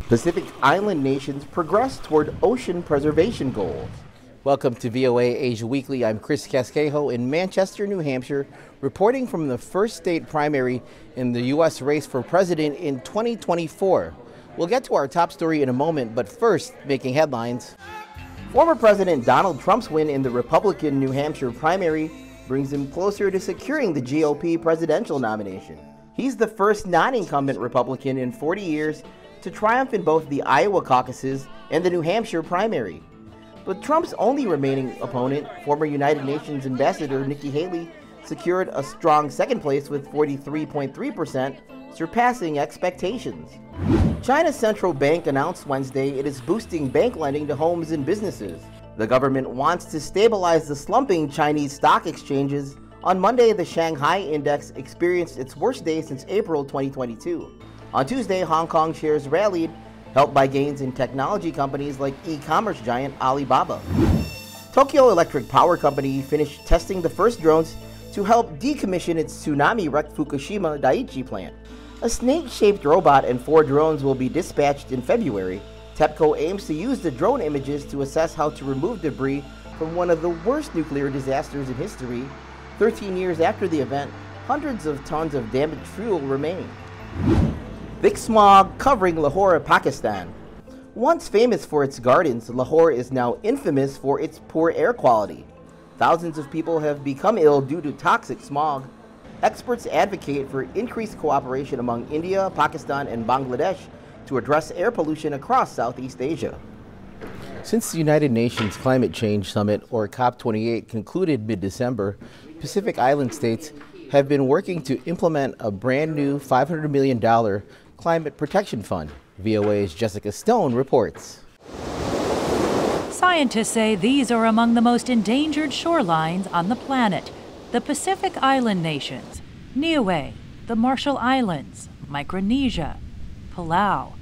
Pacific Island nations progress toward ocean preservation goals. Welcome to VOA Asia Weekly. I'm Chris Casquejo in Manchester, New Hampshire, reporting from the first state primary in the U.S. race for president in 2024. We'll get to our top story in a moment, but first, making headlines. Former President Donald Trump's win in the Republican New Hampshire primary brings him closer to securing the GOP presidential nomination. He's the first non-incumbent Republican in 40 years to triumph in both the Iowa caucuses and the New Hampshire primary. But Trump's only remaining opponent, former United Nations Ambassador Nikki Haley, secured a strong second place with 43.3%, surpassing expectations. China's central bank announced Wednesday it is boosting bank lending to homes and businesses. The government wants to stabilize the slumping Chinese stock exchanges. On Monday, the Shanghai Index experienced its worst day since April 2022. On Tuesday, Hong Kong shares rallied, helped by gains in technology companies like e-commerce giant Alibaba. Tokyo Electric Power Company finished testing the first drones to help decommission its tsunami-wrecked Fukushima Daiichi plant. A snake-shaped robot and 4 drones will be dispatched in February. TEPCO aims to use the drone images to assess how to remove debris from one of the worst nuclear disasters in history. 13 years after the event, hundreds of tons of damaged fuel remain. Thick smog covering Lahore, Pakistan. Once famous for its gardens, Lahore is now infamous for its poor air quality. Thousands of people have become ill due to toxic smog. Experts advocate for increased cooperation among India, Pakistan, and Bangladesh to address air pollution across Southeast Asia. Since the United Nations Climate Change Summit, or COP28, concluded mid-December, Pacific Island states have been working to implement a brand new $500 million climate protection fund. VOA's Jessica Stone reports. Scientists say these are among the most endangered shorelines on the planet. The Pacific Island nations, Niue, the Marshall Islands, Micronesia, Palau.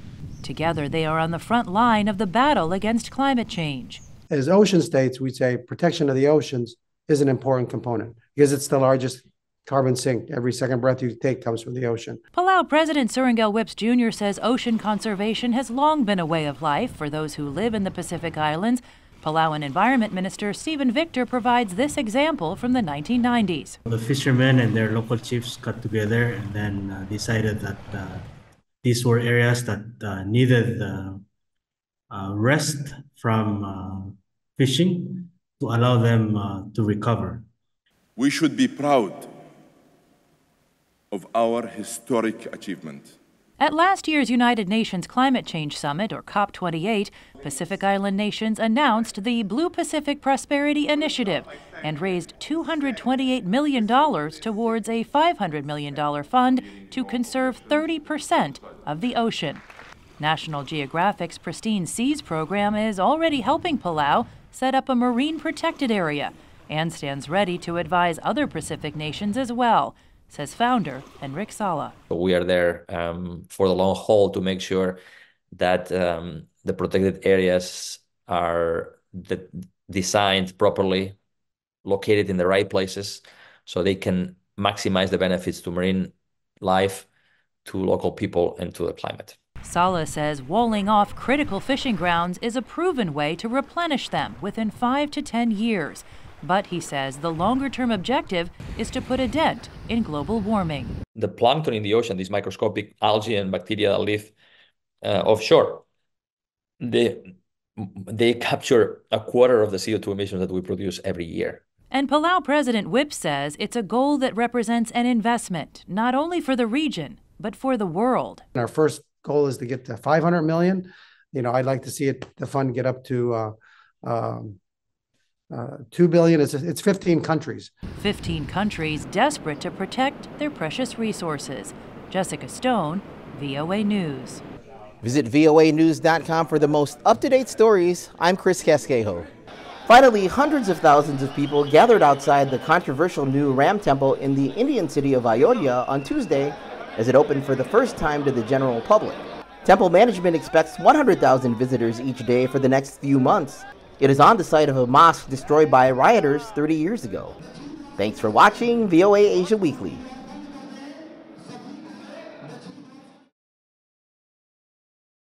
Together, they are on the front line of the battle against climate change. As ocean states, we say protection of the oceans is an important component because it's the largest carbon sink. Every second breath you take comes from the ocean. Palau President Surangel Whips Jr. says ocean conservation has long been a way of life for those who live in the Pacific Islands. Palauan Environment Minister Stephen Victor provides this example from the 1990s. The fishermen and their local chiefs got together and then decided that these were areas that needed rest from fishing to allow them to recover. We should be proud of our historic achievement. At last year's United Nations Climate Change Summit, or COP28, Pacific Island nations announced the Blue Pacific Prosperity Initiative and raised $228 million towards a $500 million fund to conserve 30% of the ocean. National Geographic's Pristine Seas program is already helping Palau set up a marine protected area and stands ready to advise other Pacific nations as well, says founder Enric Sala. We are there for the long haul to make sure that the protected areas are designed properly, located in the right places, so they can maximize the benefits to marine life, to local people, and to the climate. Sala says walling off critical fishing grounds is a proven way to replenish them within 5 to 10 years. But he says the longer-term objective is to put a dent in global warming. The plankton in the ocean, these microscopic algae and bacteria that live offshore, they capture a quarter of the CO2 emissions that we produce every year. And Palau President Whip says it's a goal that represents an investment, not only for the region, but for the world. Our first goal is to get to 500 million. I'd like to see the fund get up to 2 billion. It's 15 countries. 15 countries desperate to protect their precious resources. Jessica Stone, VOA News. Visit voanews.com for the most up-to-date stories. I'm Chris Casquejo. Finally, hundreds of thousands of people gathered outside the controversial new Ram Temple in the Indian city of Ayodhya on Tuesday as it opened for the first time to the general public. Temple management expects 100,000 visitors each day for the next few months. It is on the site of a mosque destroyed by rioters 30 years ago. Thanks for watching VOA Asia Weekly.